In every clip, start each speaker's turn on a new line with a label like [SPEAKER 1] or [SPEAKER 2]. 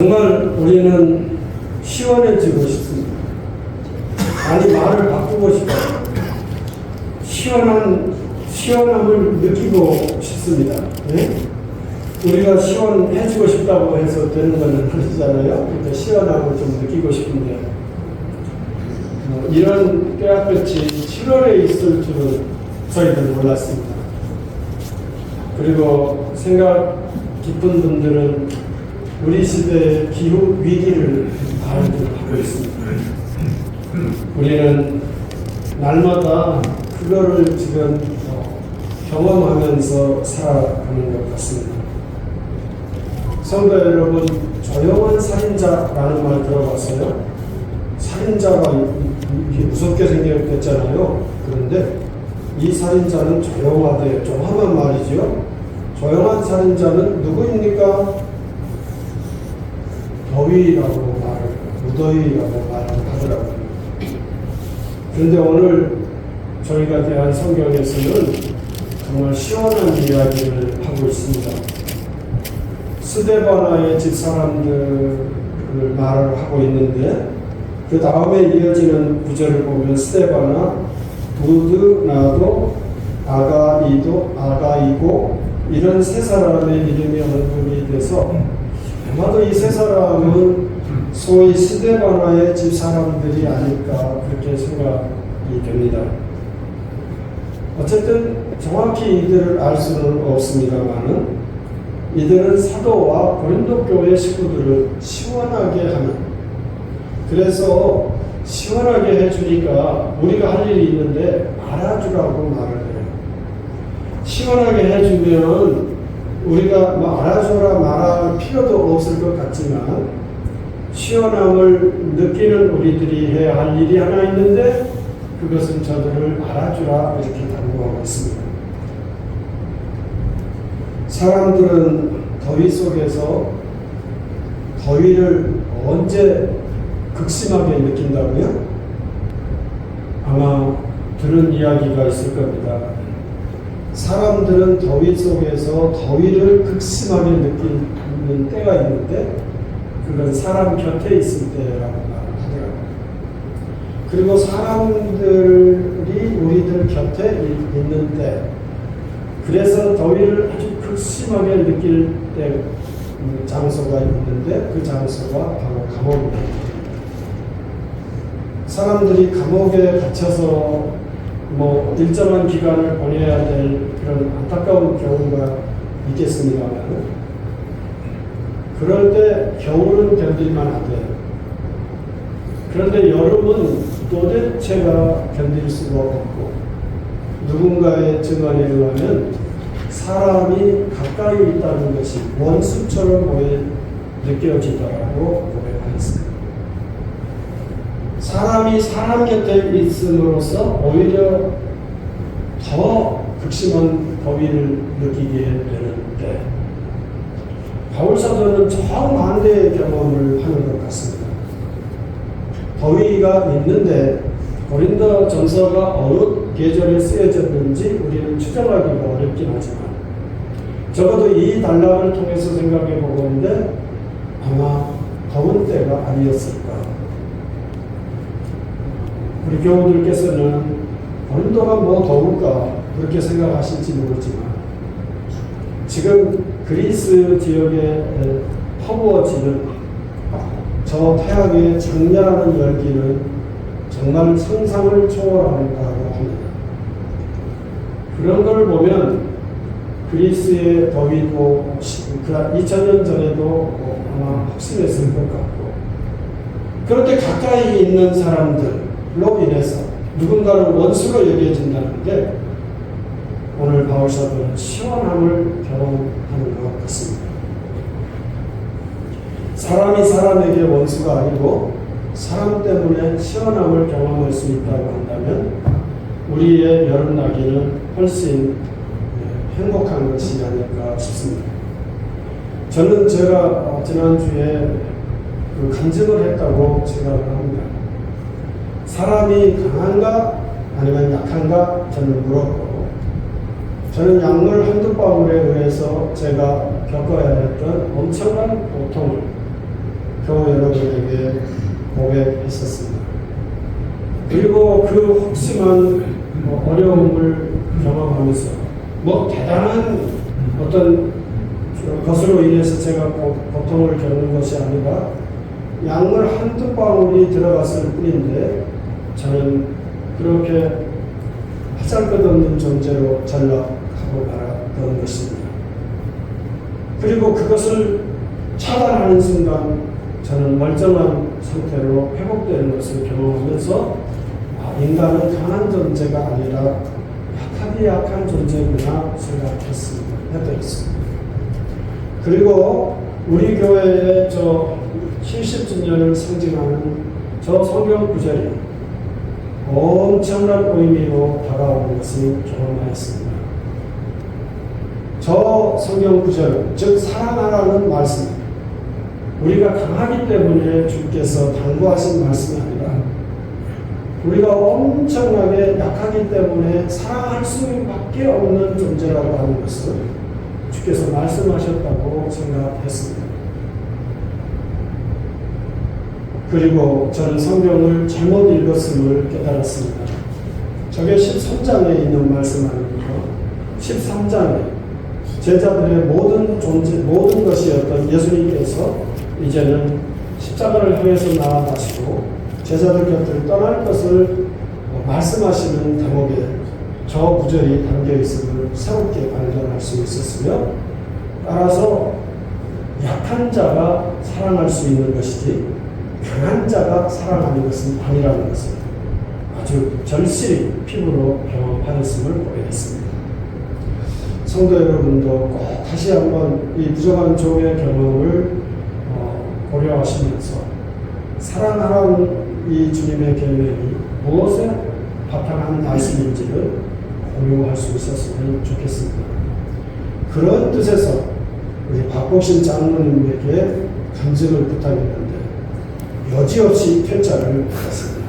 [SPEAKER 1] 정말 우리는 시원해지고 싶습니다. 아니, 말을 바꾸고 싶어요. 시원함을 느끼고 싶습니다. 네? 우리가 시원해지고 싶다고 해서 되는 건 아니잖아요. 그러니까 시원함을 좀 느끼고 싶은데, 이런 깨알볕이 7월에 있을 줄은 저희들 몰랐습니다. 그리고 생각 깊은 분들은 우리 시대의 기후 위기를 알고 있습니다. 우리는 날마다 그거를 지금 경험하면서 살아가는 것 같습니다. 성도 여러분, 조용한 살인자라는 말 들어봤어요? 살인자가 무섭게 생겼잖아요. 그런데 이 살인자는 조용하대요. 조용한 말이죠. 조용한 살인자는 누구입니까? 더위라고 무더위라고 말하더라고요. 그런데 오늘 저희가 대한 성경에서는 정말 시원한 이야기를 하고 있습니다. 스데바나의 집사람들을 말을 하고 있는데, 그 다음에 이어지는 구절을 보면 스데바나, 부드나도, 아가이고 이런 세 사람의 이름이 언급이 돼서 아마도 이 세 사람은 소위 스데바나의 집사람들이 아닐까 그렇게 생각이 됩니다. 어쨌든 정확히 이들을 알 수는 없습니다만은 이들은 사도와 고린도 교회 식구들을 시원하게 하는, 그래서 시원하게 해주니까 우리가 할 일이 있는데 알아주라고 말을 해요. 시원하게 해주면 우리가 알아줘라 말할 필요도 없을 것 같지만 시원함을 느끼는 우리들이 해야 할 일이 하나 있는데, 그것은 저들을 알아주라 이렇게 당부하고 있습니다. 사람들은 더위 속에서 더위를 언제 극심하게 느낀다고요? 아마 들은 이야기가 있을 겁니다. 사람들은 더위 속에서 더위를 극심하게 느끼는 때가 있는데, 그건 사람 곁에 있을 때라고 말하더라고요. 그리고 사람들이 우리들 곁에 있는 때, 그래서 더위를 아주 극심하게 느낄 때 장소가 있는데, 그 장소가 바로 감옥입니다. 사람들이 감옥에 갇혀서 일정한 기간을 보내야 될 그런 안타까운 경우가 있겠습니다만, 그럴 때 겨울은 견딜만 하대요. 그런데 여름은 도대체가 견딜 수가 없고, 누군가의 증언에 의하면 사람이 가까이 있다는 것이 원수처럼 느껴지더라고 고백하였습니다. 사람이 사람 곁에 있음으로써 오히려 더 극심한 더위를 느끼게 되는데, 바울사도는 정반대의 경험을 하는 것 같습니다. 더위가 있는데 고린도 전서가 어느 계절에 쓰여졌는지 우리는 추정하기가 어렵긴 하지만, 적어도 이 단락을 통해서 생각해 보건데 아마 더운 때가 아니었을까. 우리 교우들께서는 고린도가 더울까 그렇게 생각하실지 모르지만, 지금 그리스 지역에 퍼부어지는 저 태양의 장렬하는 열기는 정말 상상을 초월한다고 합니다. 그런 걸 보면 그리스의 더위도 2000년 전에도 아마 확실했을 것 같고, 그런데 가까이 있는 사람들로 인해서 누군가를 원수로 여겨진다는데, 오늘 바울사도는 시원함을 경험하는 것 같습니다. 사람이 사람에게 원수가 아니고 사람 때문에 시원함을 경험할 수 있다고 한다면 우리의 여름나기는 훨씬 행복한 것이 아닐까 싶습니다. 저는 제가 지난주에 간증을 했다고 생각을 합니다. 사람이 강한가 아니면 약한가 저는 물었고, 저는 약물 한두 방울에 의해서 제가 겪어야 했던 엄청난 고통을 여러분에게 고백했었습니다. 그리고 그 혹심한 어려움을 경험하면서 대단한 어떤 것으로 인해서 제가 고통을 겪는 것이 아니라 양물 한두 방울이 들어갔을 뿐인데 저는 그렇게 하잘것없는 존재로 전락하고 말았던 것입니다. 그리고 그것을 차단하는 순간 저는 멀쩡한 상태로 회복되는 것을 경험하면서 인간은 강한 존재가 아니라 약하디 약한 존재구나 생각했습니다. 그리고 우리 교회의 저 70주년을 상징하는 저 성경 구절이 엄청난 의미로 다가오는 것을 경험하였습니다. 저 성경 구절, 즉 사랑하라는 말씀, 우리가 강하기 때문에 주께서 당부하신 말씀이 아니라 우리가 엄청나게 약하기 때문에 사랑할 수밖에 없는 존재라고 하는 것을 주께서 말씀하셨다고 생각했습니다. 그리고 저는 성경을 잘못 읽었음을 깨달았습니다. 저게 13장에 있는 말씀 아닙니까? 13장에 제자들의 모든 것이었던 예수님께서 이제는 십자가를 향해서 나아가시고 제자들 곁을 떠날 것을 말씀하시는 대목에 저 구절이 담겨 있음을 새롭게 발견할 수 있었으며, 따라서 약한 자가 사랑할 수 있는 것이지 강한 자가 사랑하는 것은 아니라는 것을 아주 절실히 피부로 경험하였음을 고백했습니다. 성도 여러분도 꼭 다시 한번 이 부정한 종의 경험을 고려하시면서 사랑하라는 이 주님의 계명이 무엇에 바탕한 말씀인지를 공유할 수 있었으면 좋겠습니다. 그런 뜻에서 우리 박복신 장로님에게 간증을 부탁했는데 여지없이 퇴짜를 받았습니다.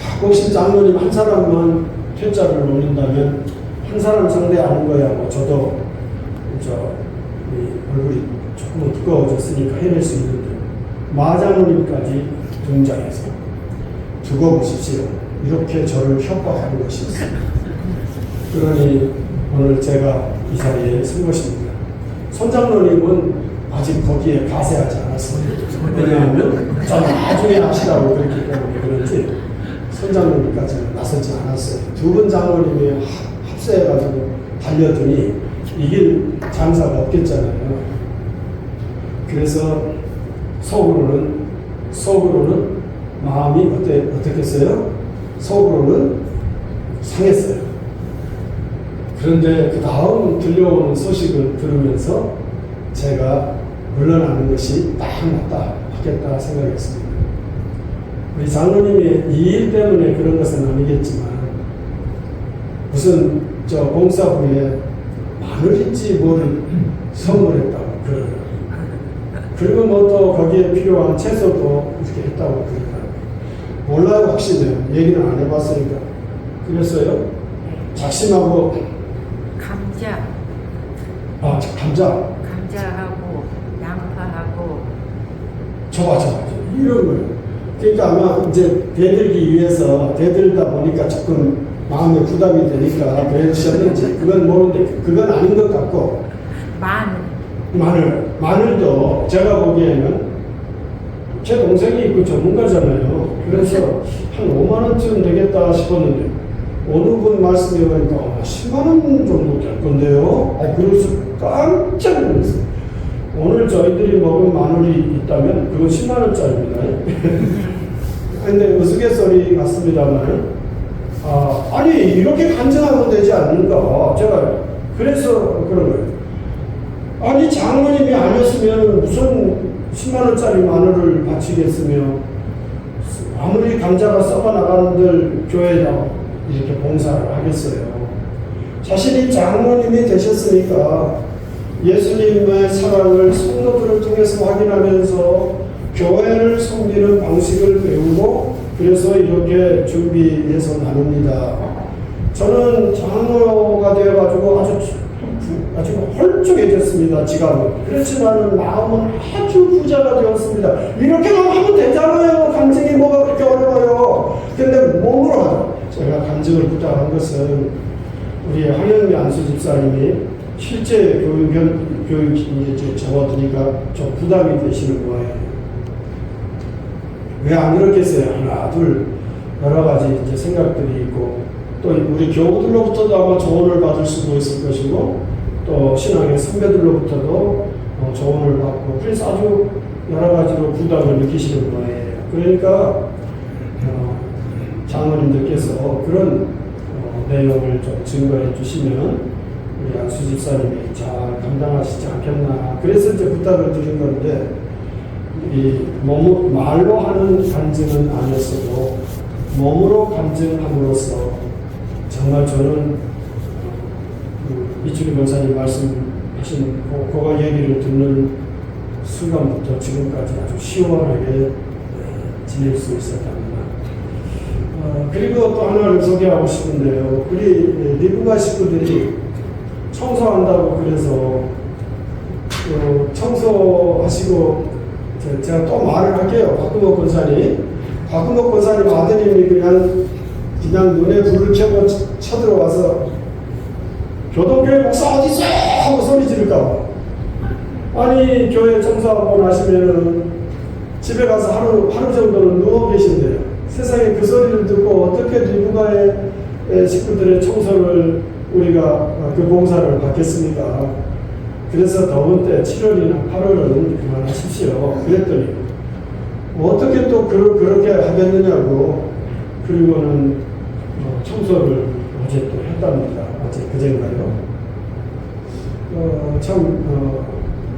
[SPEAKER 1] 박복신 장로님 한 사람만 퇴짜를 놓는다면 한 사람 상대하는 거야 저도 얼굴이 조금 두꺼워졌으니까 해낼 수 있는데 마장로님까지 등장해서 두고 보십시오. 이렇게 저를 협박하는 것이었습니다. 그러니 오늘 제가 이 자리에 선 것입니다. 손장로님은 아직 거기에 가세하지 않았어요. 왜냐하면 저 나중에 하시라고 그랬기 때문에 그런지 손장로님까지는 나서지 않았어요. 두 분 장로님이 합세해가지고 달려드니 이길 장사가 없겠잖아요. 그래서 속으로는 마음이 어떻겠어요? 속으로는 상했어요. 그런데 그 다음 들려오는 소식을 들으면서 제가 물러나는 것이 딱 맞다, 맞겠다 생각했습니다. 우리 장로님이 이 일 때문에 그런 것은 아니겠지만 무슨 저 공사부에 마늘인지 뭐를 선물했다고 그러더라고요. 그리고 뭐 또 거기에 필요한 채소도 이렇게 했다고 그러더라고요. 몰라요, 확실해요. 얘기는 안 해봤으니까. 그랬어요. 작심하고
[SPEAKER 2] 감자. 감자하고 양파하고
[SPEAKER 1] 저거 이런 거예요. 그러니까 아마 이제 대들기 위해서 대들다 보니까 조금 마음에 부담이 되니까 그러셨는지 그건 모르는데 그건 아닌 것 같고 마늘도 제가 보기에는 제 동생이 그 전문가잖아요. 그래서 한 5만 원쯤 되겠다 싶었는데 어느 분 말씀해 보니까 10만 원 정도 될 건데요. 그래서 깜짝 놀랐어요. 오늘 저희들이 먹은 마늘이 있다면 그건 10만 원짜리입니다. 근데 우스갯소리 같습니다만 아니 이렇게 간증하면 되지 않는가. 제가 그래서 그런 거예요. 아니 장모님이 아니었으면 무슨 10만 원짜리 마늘을 바치겠으며 아무리 감자가 썩어 나가는들 교회에다 이렇게 봉사를 하겠어요. 자신이 장모님이 되셨으니까 예수님의 사랑을 성도들을 통해서 확인하면서 교회를 섬기는 방식을 배우고 그래서 이렇게 준비해서 나눕니다. 저는 장로가 되어가지고 아주 헐쭉해졌습니다. 지갑은. 그렇지만 마음은 아주 부자가 되었습니다. 이렇게만 하면 되잖아요. 간증이 뭐가 그렇게 어려워요. 근데 몸으로 하자. 제가 간증을 부탁한 것은 우리 황영미 안수 집사님이 실제 교육이 이제 적어드니까 좀 부담이 되시는 거예요. 왜 안 그렇겠어요? 하나, 둘, 여러 가지 이제 생각들이 있고, 또 우리 교우들로부터도 아마 조언을 받을 수도 있을 것이고, 또 신앙의 선배들로부터도 조언을 받고, 그래서 아주 여러 가지로 부담을 느끼시는 거예요. 그러니까 장로님들께서 그런 내용을 좀 증거해 주시면 우리 안수 집사님이 잘 감당하시지 않겠나. 그래서 이제 부탁을 드린 건데, 이 말로 하는 간증은 아니었어도 몸으로 간증함으로써 정말 저는 이철희 권사님 말씀하신 그거 얘기를 듣는 순간부터 지금까지 아주 시원하게 지낼 수 있었답니다. 그리고 또 하나를 소개하고 싶은데요. 우리 리브가 식구들이 청소한다고 그래서 청소하시고 제가 또 말을 할게요. 박근옥 권사님. 박근옥 권사님 아드님이 그냥 눈에 불을 켜고 쳐들어와서 교동교회 목사 어디 있어? 하고 소리 지를까 봐. 아니 교회 청소하고 나시면은 집에 가서 하루 정도는 누워 계신대요. 세상에 그 소리를 듣고 어떻게 리브가의 식구들의 청소를 우리가 그 봉사를 받겠습니까? 그래서 더운 때 7월이나 8월은 그만하십시오. 그랬더니 어떻게 또 그렇게 하겠느냐고. 그리고는 청소를 어제 또 했답니다. 어제 그제인가요?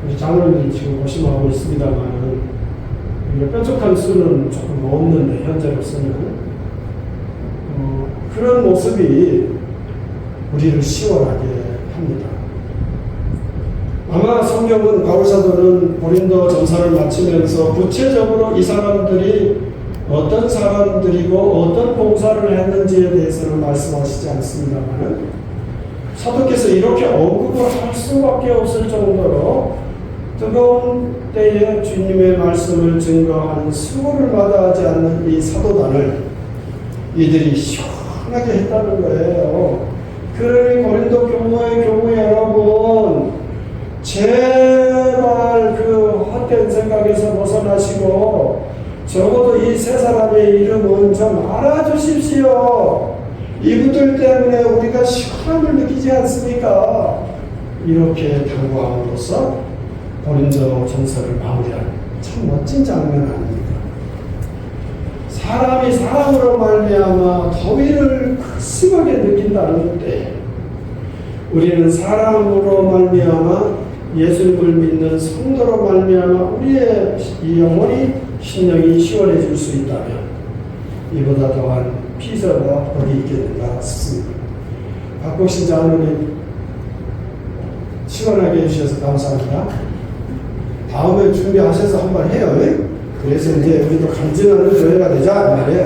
[SPEAKER 1] 우리 장로님들이 지금 고심하고 있습니다만 뾰족한 수는 조금 없는데 현재로서는 그런 모습이 우리를 시원하게 합니다. 아마 성경은 바울사도는 고린도 전서를 마치면서 구체적으로 이 사람들이 어떤 사람들이고 어떤 봉사를 했는지에 대해서는 말씀하시지 않습니다만 사도께서 이렇게 언급을 할 수밖에 없을 정도로 뜨거운 때에 주님의 말씀을 증거하는 수고를 마다하지 않는 이 사도단을 이들이 시원하게 했다는 거예요. 그러니 고린도 교회 여러분, 제발 그 헛된 생각에서 벗어나시고 적어도 이 세 사람의 이름은 좀 알아주십시오. 이분들 때문에 우리가 시원함을 느끼지 않습니까? 이렇게 당부함으로써 고린도 전서를 마무리한 참 멋진 장면 아닙니까? 사람이 사람으로 말미암아 더위를 극심하게 느낀다는 때 우리는 사람으로 말미암아 예수님을 믿는 성도로 말미암아 우리의 이 영혼이 심령이 시원해질 수 있다면 이보다 더한 피서가 어디 있겠는가 싶습니다. 박복신 장로님 시원하게 해주셔서 감사합니다. 다음에 준비하셔서 한번 해요. 그래서 이제 우리도 간증하는 교회가 되자 말이에요.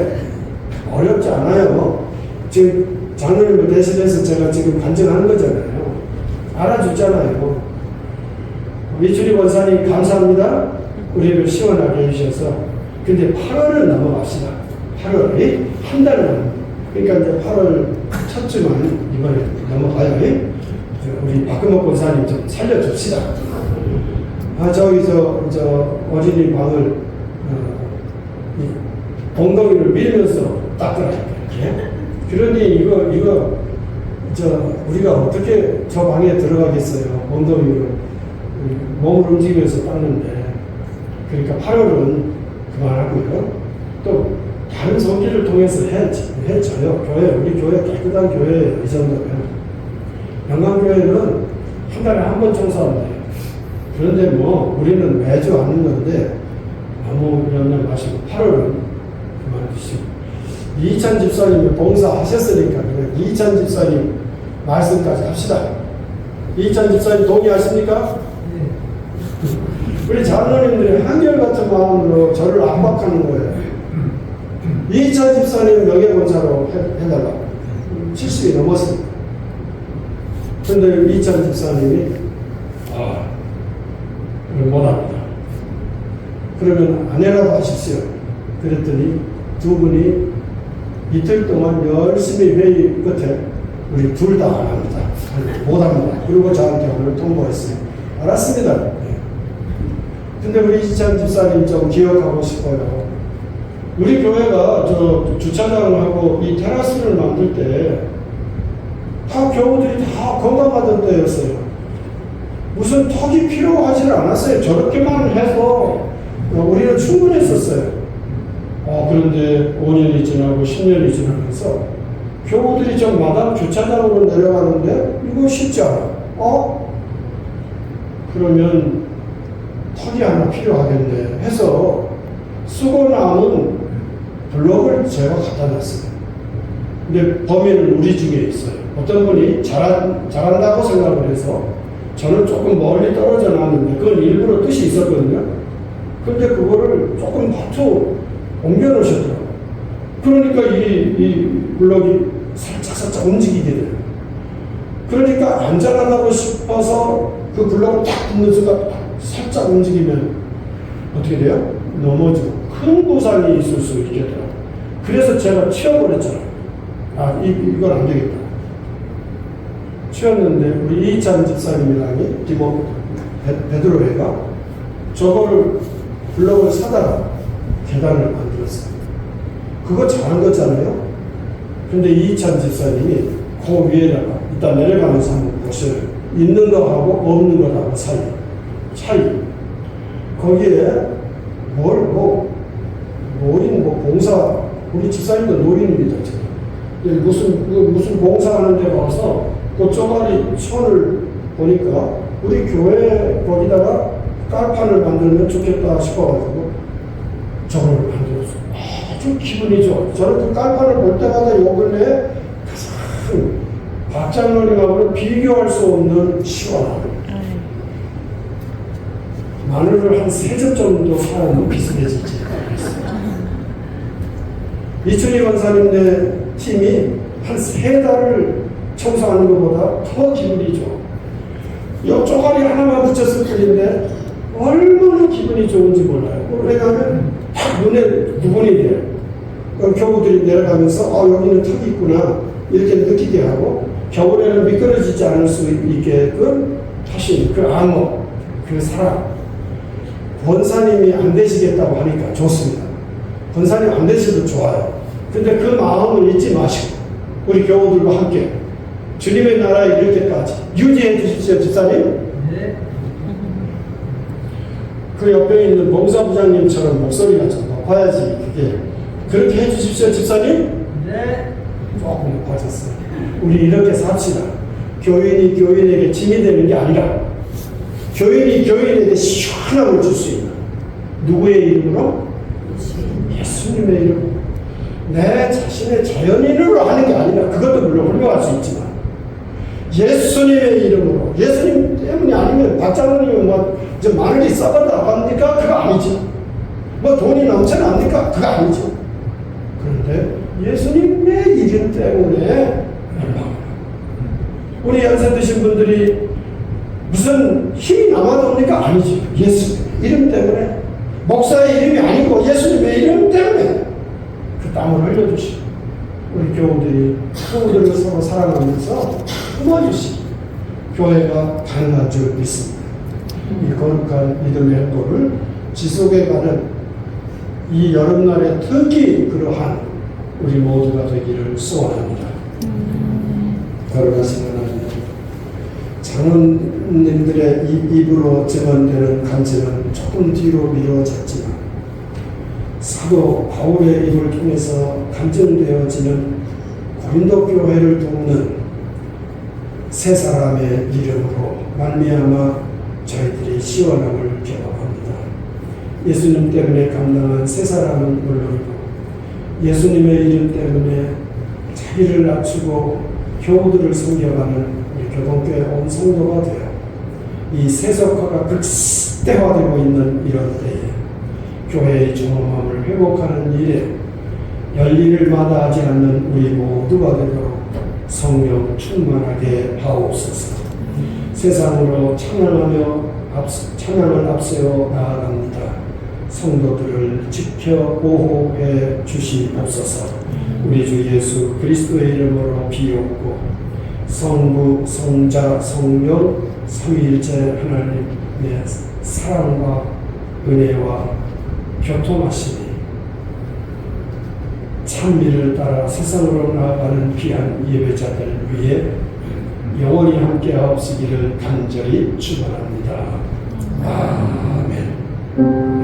[SPEAKER 1] 어렵지 않아요. 지금 장로님을 대신해서 제가 지금 간증하는 거잖아요. 알아주잖아요. 미추리 권사님 감사합니다. 우리를 시원하게 해주셔서. 근데 8월을 넘어갑시다. 8월이 한 달만. 그러니까 이제 8월 첫 주만 이번에 넘어가요. 우리 박근옥 권사님 좀 살려줍시다. 저기 저 어린이 방을 엉덩이를 밀면서 닦으라. 그러니 이거 우리가 어떻게 저 방에 들어가겠어요? 엉덩이를 몸을 움직이면서 닦는데. 그러니까 8월은 그만하고요. 또 다른 손길을 통해서 해줘요. 우리 교회 깨끗한 교회예요. 이 정도면. 영광교회는 한 달에 한 번 청소하면 돼요. 그런데 우리는 매주 하는 건데 너무 염려 마시고 8월은 그만두시고 이찬 집사님이 봉사하셨으니까 이찬 집사님 말씀까지 합시다. 이찬 집사님 동의하십니까? 네. 우리 장로님들이 한결같은 마음으로 저를 압박하는 거예요. 이찬 집사님 명예봉사로 해달라. 70이 넘었습니다. 그런데 이찬 집사님이 못합니다. 그러면 아내라고 하십시오. 그랬더니 두 분이 이틀 동안 열심히 회의 끝에 우리 둘 다 안 합니다. 못합니다. 그리고 저한테 오늘 통보했어요. 알았습니다. 네. 근데 우리 이지찬 집사님 좀 기억하고 싶어요. 우리 교회가 저 주차장을 하고 이 테라스를 만들 때 다 교우들이 다 건강하던 때였어요. 무슨 턱이 필요하지는 않았어요. 저렇게만 해서 우리는 충분했었어요. 그런데 5년이 지나고 10년이 지나면서 교우들이 좀 마당 주차장으로 내려가는데 이거 쉽지 않아. 그러면 턱이 하나 필요하겠네 해서 쓰고 남은 블록을 제가 갖다 놨어요. 근데 범인은 우리 중에 있어요. 어떤 분이 잘한다고 생각을 해서 저는 조금 멀리 떨어져 놨는데 그건 일부러 뜻이 있었거든요. 근데 그거를 조금 밭으로 옮겨 놓으셨더라고요. 그러니까 이 블록이 살짝 움직이게 돼요. 그러니까 안전하다고 싶어서 그 블록을 딱 붙는 순간 살짝 움직이면 어떻게 돼요? 넘어지고 큰 부상이 있을 수 있겠더라고요. 그래서 제가 치워버렸잖아요. 이건 안 되겠다. 치웠는데 우리 이찬 집사님이랑 베드로회가 저거를 블록을 사다가 계단을 만들었어요. 그거 잘한 거잖아요. 근데 이찬 집사님이 그 위에다가 이따 내려가면서 한번 보셔요. 있는 거하고 없는 거하고 차이. 거기에 노인 봉사, 우리 집사님도 노인입니다. 지금. 무슨 봉사하는 데 가서 그 쪼가리 손을 보니까 우리 교회 거기다가 깔판을 만들면 좋겠다 싶어가지고 저걸 만들었어요. 아주 기분이 좋아. 저는 그 깔판을 볼 때마다 요 근래에 가장 박장로님하고는 비교할 수 없는 시원함. 마늘을 한 3점 정도 사면 비슷해지지. 이춘희 권사님네 팀이 한 3달을 청소하는 것보다 더 기분이 좋아. 요 쪼가리 하나만 붙였을 뿐인데 얼마나 기분이 좋은지 몰라요. 왜냐하면 딱 눈에 구분이 돼요. 교우들이 내려가면서 여기는 턱이 있구나 이렇게 느끼게 하고 겨울에는 미끄러지지 않을 수 있게끔 다시 그 암호, 그 사랑. 권사님이 안 되시겠다고 하니까 좋습니다. 권사님 안 되셔도 좋아요. 근데 그 마음을 잊지 마시고 우리 교우들과 함께 주님의 나라에 이를 때까지 유지해 주십시오. 집사님. 네. 그 옆에 있는 봉사부장님처럼 목소리가 좀 높아야지 그렇게 해 주십시오. 집사님. 네. 조금 높아졌어요. 우리 이렇게 삽시다. 교인이 교인에게 짐이 되는 게 아니라 교인이 교인에게 시원함을 줄 수 있는 누구의 이름으로? 예수님의 이름으로. 내 자신의 자연인으로 하는 게 아니라 그것도 물론 훌륭할 수 있지만 예수님의 이름으로. 예수님 때문이 아니면 박장로님은 이제 마늘이 썩었다고 합니까? 그거 아니죠. 돈이 넘쳐납니까? 그거 아니죠. 그런데 예수님의 이름 때문에 우리 연세 드신 분들이 무슨 힘이 남아도니까 아니지. 예수님 이름 때문에, 목사의 이름이 아니고 예수님의 이름 때문에 그 땀을 흘려주시고 우리 교우들을 서로 사랑하면서 품어주시고 교회가 가능한 줄 믿습니다. 이 거룩한 믿음의 행보를 지속해가는 이 여름날에 특히 그러한 우리 모두가 되기를 소원합니다. 거룩하신 하나님, 장로님들의 입으로 증언되는 간증은 조금 뒤로 미뤄졌지만 사도 바울의 입을 통해서 간증되어지는 고린도 교회를 돕는 세 사람의 이름으로 말미암아 저희들이 시원함을 경험합니다. 예수님 때문에 감당한 세 사람은 물론이고 예수님의 이름 때문에 자기를 낮추고 교우들을 섬겨가는 우리 교동교회 온 성도가 되어 이 세속화가 극대화되고 있는 이런 때에 교회의 존엄함을 회복하는 일에 열일을 마다하지 않는 우리 모두가 되도록 성령 충만하게 하옵소서. 세상으로 찬양을 앞세워 나아갑니다. 성도들을 지켜 보호해 주시옵소서. 우리 주 예수 그리스도의 이름으로 비옵고 성부, 성자, 성령, 삼위일체 하나님의 사랑과 은혜와 교통하심이 찬미를 따라 세상으로 나아가는 귀한 예배자들 위해 영원히 함께하옵시기를 간절히 축원합니다. 아멘.